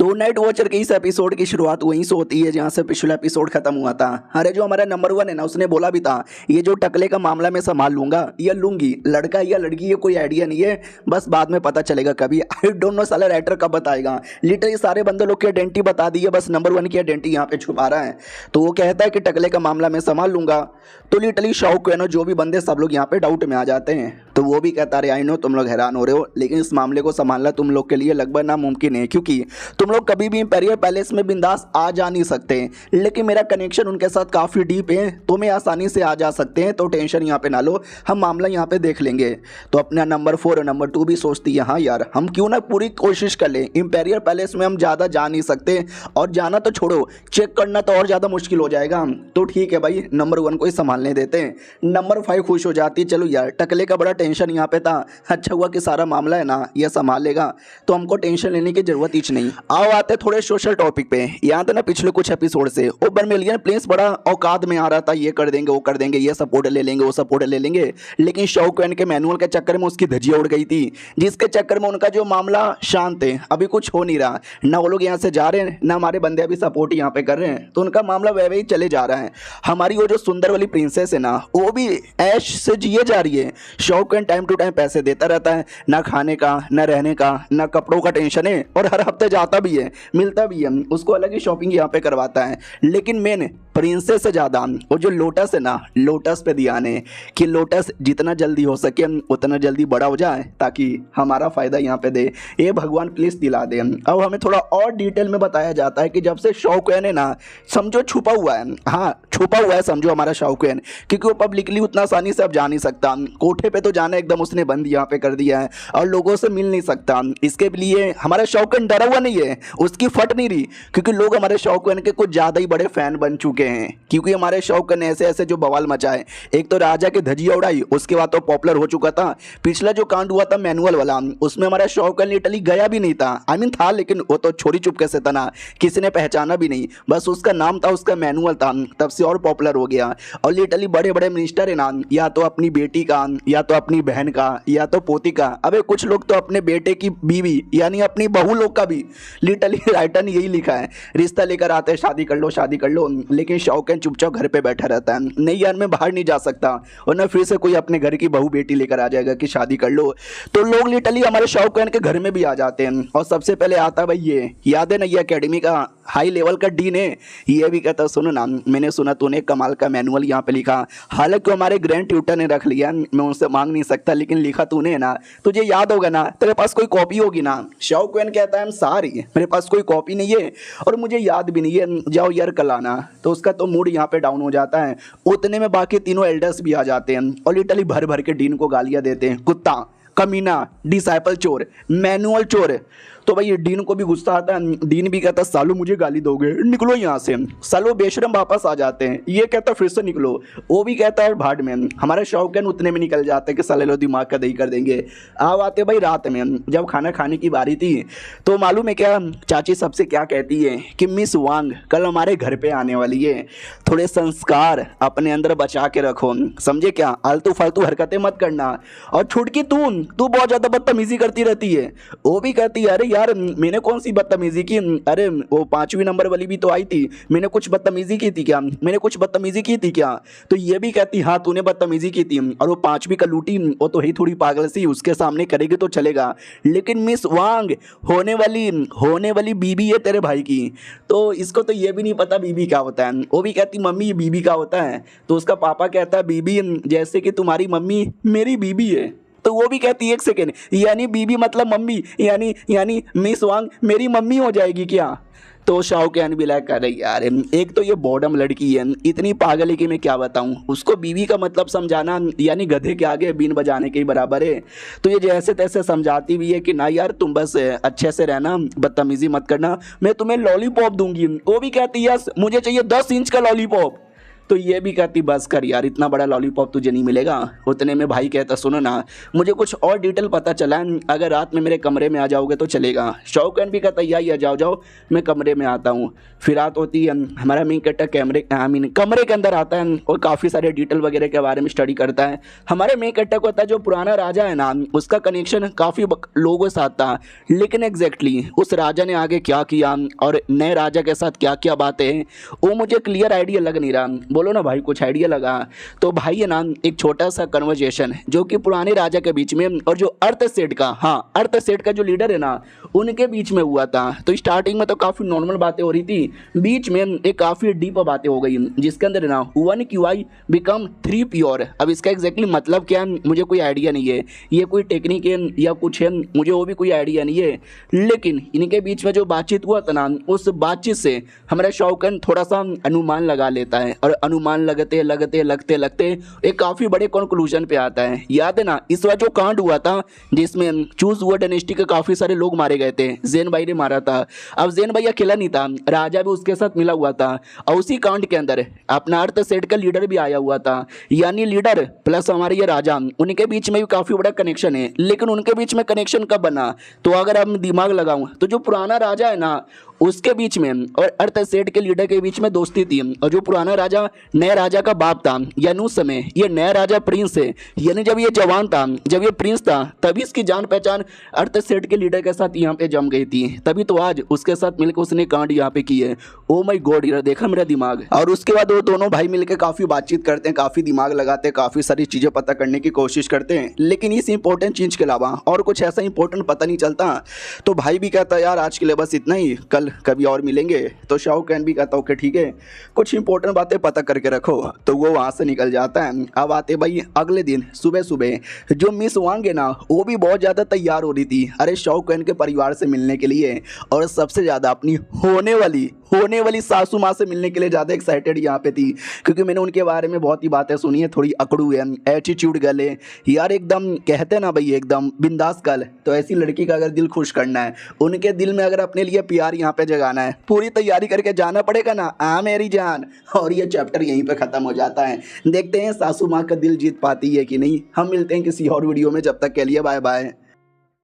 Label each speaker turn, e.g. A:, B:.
A: तो night watcher के इस एपिसोड की शुरुआत वहीं से होती है जहाँ से पिछला एपिसोड खत्म हुआ था। अरे जो हमारा नंबर 1 है ना, उसने बोला भी था ये जो टकले का मामला मैं संभाल लूंगा या लूंगी, लड़का या लड़की ये कोई आइडिया नहीं है, बस बाद में पता चलेगा कभी। आई डोंट नो साला राइटर कब बताएगा। लिटरली सारे बंदे लोग की आइडेंटिटी बता दी है, बस नंबर 1 की आइडेंटिटी यहाँ पे छुपा रहा है। तो वो कहता है कि टकले का मामला मैं संभाल लूंगा। तो लिटरली शौक है ना, जो भी बंदे सब लोग यहाँ पे डाउट में आ जाते हैं। तो वो भी कहता है आई नो तुम लोग हैरान हो रहे हो, लेकिन इस मामले को संभालना तुम लोग के लिए लगभग नामुमकिन है, क्योंकि तुम लोग कभी भी इंपीरियल पैलेस में बिंदास आ जा नहीं सकते। लेकिन मेरा कनेक्शन उनके साथ काफ़ी डीप है, तो मैं आसानी से आ जा सकते हैं। तो टेंशन यहाँ पे ना लो, हम मामला यहाँ पे देख लेंगे। तो अपना नंबर 4 और नंबर 2 भी सोचती है हाँ यार, हम क्यों ना पूरी कोशिश कर लें। इंपीरियल पैलेस में हम ज़्यादा जा नहीं सकते, और जाना तो छोड़ो, चेक करना तो और ज़्यादा मुश्किल हो जाएगा। तो ठीक है भाई, नंबर 1 को ही संभालने देते हैं। नंबर 5 खुश हो जाती है, चलो यार टकले का बड़ा टेंशन यहाँ पे था, अच्छा हुआ कि सारा मामला है ना ये संभाल लेगा, तो हमको टेंशन लेने की जरूरत ही नहीं। आओ आते थोड़े सोशल टॉपिक पे। यहाँ था ना पिछले कुछ एपिसोड से ओबर मिलियन प्रिंस बड़ा औकात में आ रहा था, ये कर देंगे वो कर देंगे, ये सपोर्ट ले लेंगे वो सपोर्ट ले लेंगे। लेकिन शौकैन के मैनुअल के चक्कर में उसकी धज्जियां उड़ गई थी, जिसके चक्कर में उनका जो मामला शांत है, अभी कुछ हो नहीं रहा ना। वो लोग यहाँ से जा रहे हैं ना, हमारे बंदे अभी सपोर्ट यहाँ पे कर रहे हैं, तो उनका मामला वह ही चले जा रहा है। हमारी वो जो सुंदर वाली प्रिंसेस है ना, वो भी ऐश से जिए जा रही है। शौकैन टाइम टू टाइम पैसे देता रहता है, ना खाने का ना रहने का ना कपड़ों का टेंशन है, और हर हफ्ते जाता भी है मिलता भी है, उसको अलग ही शॉपिंग यहाँ पे करवाता है। लेकिन मैंने प्रिंसेस से ज़्यादा वो जो लोटस है ना, लोटस पे ध्यान है कि लोटस जितना जल्दी हो सके उतना जल्दी बड़ा हो जाए, ताकि हमारा फ़ायदा यहाँ पे दे। ये भगवान प्लीज़ दिला दे। अब हमें थोड़ा और डिटेल में बताया जाता है कि जब से शौकैन है ना, समझो छुपा हुआ है, हाँ छुपा हुआ है समझो हमारा शौकैन, क्योंकि वो पब्लिकली उतना आसानी से अब जा नहीं सकता। कोठे पे तो जाना एकदम उसने बंद यहाँ पे कर दिया है, और लोगों से मिल नहीं सकता। इसके लिए हमारा शौकैन डरा हुआ नहीं है, उसकी फट नहीं रही, क्योंकि लोग हमारे शौकैन के कुछ ज़्यादा ही बड़े फैन बन चुके हैं। क्योंकि हमारे शौकैन ऐसे ऐसे जो बवाल मचाए, एक तो राजा की धजिया उड़ाई, उसके बाद तो पॉपुलर हो चुका था। पिछला जो कांड हुआ था मैनुअल वाला, उसमें हमारा शौकैन लिटरली गया भी नहीं था, आई मीन था, लेकिन वो तो छोरी चुपके से था ना, किसी ने पहचाना भी नहीं, बस उसका नाम था, उसका मैनुअल था, तब से और पॉपुलर हो गया। और लिटरली बड़े बड़े मिनिस्टर है ना, या तो अपनी बेटी का, या तो अपनी बहन का, या तो पोती का, अबे कुछ लोग तो अपने बेटे की बीवी यानी अपनी बहू लोग का भी, लिटरली राइटर ने यही लिखा है, रिश्ता लेकर आते हैं शादी कर लो शादी कर लो। लेकिन शौकैन चुपचाप घर पे बैठा रहता है, नहीं यार मैं बाहर नहीं जा सकता, और ना फिर से कोई अपने घर की बहू बेटी लेकर आ जाएगा कि शादी कर लो। तो लोग लिटरली हमारे शौकैन के घर में भी आ जाते हैं, और सबसे पहले आता भाई ये, याद है ना, ये अकेडमी का हाई लेवल का डीन है। ये भी कहता सुनो ना, मैंने सुना तूने कमाल का मैनुअल यहाँ पे लिखा, हालांकि हमारे ग्रैंड ट्यूटर ने रख लिया, मैं उनसे मांग नहीं सकता, लेकिन लिखा तूने है ना, तुझे याद होगा ना, तेरे पास कोई कॉपी होगी ना। शौकैन कहता है सारी मेरे पास कोई कॉपी नहीं है, और मुझे याद भी नहीं है, जाओ यार कल आना। तो उसका तो मूड यहाँ पे डाउन हो जाता है। उतने में बाकी तीनों एल्डर्स भी आ जाते हैं, और लिटरली भर भर के डीन को गालियाँ देते हैं, कुत्ता, कमीना, डिसाइपल चोर, मैनुअल चोर। तो भाई ये डीन को भी गुस्सा आता है। डीन भी कहता सालो मुझे गाली दोगे, निकलो यहाँ से। सालो बेशरम वापस आ जाते हैं, ये कहता फिर से निकलो, वो भी कहता है भाड़ में। हमारे शौकैन उतने में निकल जाते हैं कि साले लो दिमाग का दही कर देंगे। अब आते भाई रात में, जब खाना खाने की बारी थी, तो मालूम है क्या चाची सबसे क्या कहती है कि मिस वांग कल हमारे घर पे आने वाली है, थोड़े संस्कार अपने अंदर बचा के रखो, समझे क्या, आलतू फालतू हरकतें मत करना। और छुटकी तू बहुत ज़्यादा बदतमीजी करती रहती है। वो भी कहती है अरे यार मैंने कौन सी बदतमीजी की, अरे वो 5वीं नंबर वाली भी तो आई थी, मैंने कुछ बदतमीजी की थी क्या, मैंने कुछ बदतमीजी की थी क्या। तो ये भी कहती हाँ तूने बदतमीजी की थी, और वो 5वीं का लूटी, वो तो ही थोड़ी पागल सी, उसके सामने करेगी तो चलेगा, लेकिन मिस वांग होने वाली बीबी है तेरे भाई की, तो इसको तो ये भी नहीं पता बीबी क्या होता है। वो भी कहती मम्मी ये बीबी क्या होता है। तो उसका पापा कहता है बीबी जैसे कि तुम्हारी मम्मी मेरी बीबी है। तो वो भी कहती है एक सेकेंड, यानी बीबी मतलब मम्मी, यानी मिस वांग मेरी मम्मी हो जाएगी क्या। तो शौकैन भी लाइक कर रही यार, एक तो ये बॉडम लड़की है, इतनी पागल है कि मैं क्या बताऊं, उसको बीवी का मतलब समझाना यानी गधे के आगे बीन बजाने के बराबर है। तो ये जैसे तैसे समझाती भी है कि ना यार तुम बस अच्छे से रहना, बदतमीजी मत करना, मैं तुम्हें लॉलीपॉप दूंगी। वो भी कहती है यस मुझे चाहिए 10 इंच का लॉलीपॉप। तो ये भी कहती बस कर यार, इतना बड़ा लॉलीपॉप तुझे नहीं मिलेगा। उतने में भाई कहता सुनो ना, मुझे कुछ और डिटेल पता चला है, अगर रात में मेरे कमरे में आ जाओगे तो चलेगा। शाहरुख भी कहता या जाओ जाओ, मैं कमरे में आता हूँ। फिर रात होती है, हमारा मेन कैरेक्टर कमरे के अंदर आता है और काफ़ी सारे डिटेल वगैरह के बारे में स्टडी करता है। हमारे मेन कैरेक्टर को होता है जो पुराना राजा है ना, उसका कनेक्शन काफ़ी लोगों के साथ था, लेकिन एग्जैक्टली उस राजा ने आगे क्या किया और नए राजा के साथ क्या क्या बातें हैं वो मुझे क्लियर आइडिया लग नहीं रहा। बोलो ना भाई, कुछ आइडिया लगा। तो भाई है ना, एक छोटा सा कन्वर्जेशन जो कि पुराने राजा के बीच में और जो अर्थ सेठ का, हाँ अर्थ सेठ का जो लीडर है ना, उनके बीच में हुआ था। तो स्टार्टिंग में तो काफ़ी नॉर्मल बातें हो रही थी, बीच में एक काफ़ी डीप बातें हो गई, जिसके अंदर ना 1 QI बिकम 3 प्योर। अब इसका एग्जैक्टली मतलब क्या है मुझे कोई आइडिया नहीं है, ये कोई टेक्निक है या कुछ है, मुझे वो भी कोई आइडिया नहीं है। लेकिन इनके बीच में जो बातचीत हुआ था ना, उस बातचीत से हमारा शाहरुख थोड़ा सा अनुमान लगा लेता है और अनुमान लगते लगते लगते लगते एक काफ़ी बड़े कंक्लूजन पे आता है। याद है ना इस बार जो कांड हुआ था जिसमें चूज हुआ डायनेस्टी के काफ़ी सारे लोग मारे गए थे, जैन भाई ने मारा था। अब जैन भाई अकेला नहीं था, राजा भी उसके साथ मिला हुआ था और उसी कांड के अंदर अपना अर्थ सेठ का लीडर भी आया हुआ था। यानी लीडर प्लस हमारे ये राजा, उनके बीच में भी काफ़ी बड़ा कनेक्शन है। लेकिन उनके बीच में कनेक्शन कब बना, तो अगर अब दिमाग लगाऊं तो जो पुराना राजा है ना उसके बीच में और अर्थ सेठ के लीडर के बीच में दोस्ती थी। और जो पुराना राजा नए राजा का बाप था, यानी उस समय ये नया राजा प्रिंस है, यानी जब ये जवान था, जब ये प्रिंस था, तभी इसकी जान पहचान अर्थ सेठ के लीडर के साथ यहाँ पे जम गई थी। तभी तो आज उसके साथ मिलकर उसने कांड यहाँ पे की है। ओ माय गॉड, यार देखा मेरा दिमाग। और उसके बाद वो दोनों भाई मिलकर काफ़ी बातचीत करते हैं, काफ़ी दिमाग लगाते हैं, काफ़ी सारी चीज़ें पता करने की कोशिश करते हैं। लेकिन इस इंपॉर्टेंट चीज़ के अलावा और कुछ ऐसा इंपॉर्टेंट पता नहीं चलता। तो भाई भी कहता है यार आज के लिए बस इतना ही, कल कभी और मिलेंगे। तो शाहरुख भी कहता ओके ठीक है, कुछ इंपॉर्टेंट बातें पता करके रखो। तो वो वहाँ से निकल जाता है। अब आते भाई अगले दिन सुबह सुबह जो मिस वांग है ना, वो भी बहुत ज़्यादा तैयार हो रही थी अरे शाहरुख के परिवार से मिलने के लिए, और सबसे ज़्यादा अपनी होने वाली सासू माँ से मिलने के लिए ज़्यादा एक्साइटेड यहाँ पे थी। क्योंकि मैंने उनके बारे में बहुत ही बातें सुनी है, थोड़ी अकड़ू है, एटीट्यूड गर्ल है यार, एकदम कहते हैं ना भाई एकदम बिंदास गर्ल। तो ऐसी लड़की का अगर दिल खुश करना है, उनके दिल में अगर अपने लिए प्यार यहाँ पे जगाना है, पूरी तैयारी करके जाना पड़ेगा ना, मेरी जान। और ये चैप्टर यहीं पे ख़त्म हो जाता है। देखते हैं सासू माँ का दिल जीत पाती है कि नहीं। हम मिलते हैं किसी और वीडियो में, जब तक के लिए बाय बाय।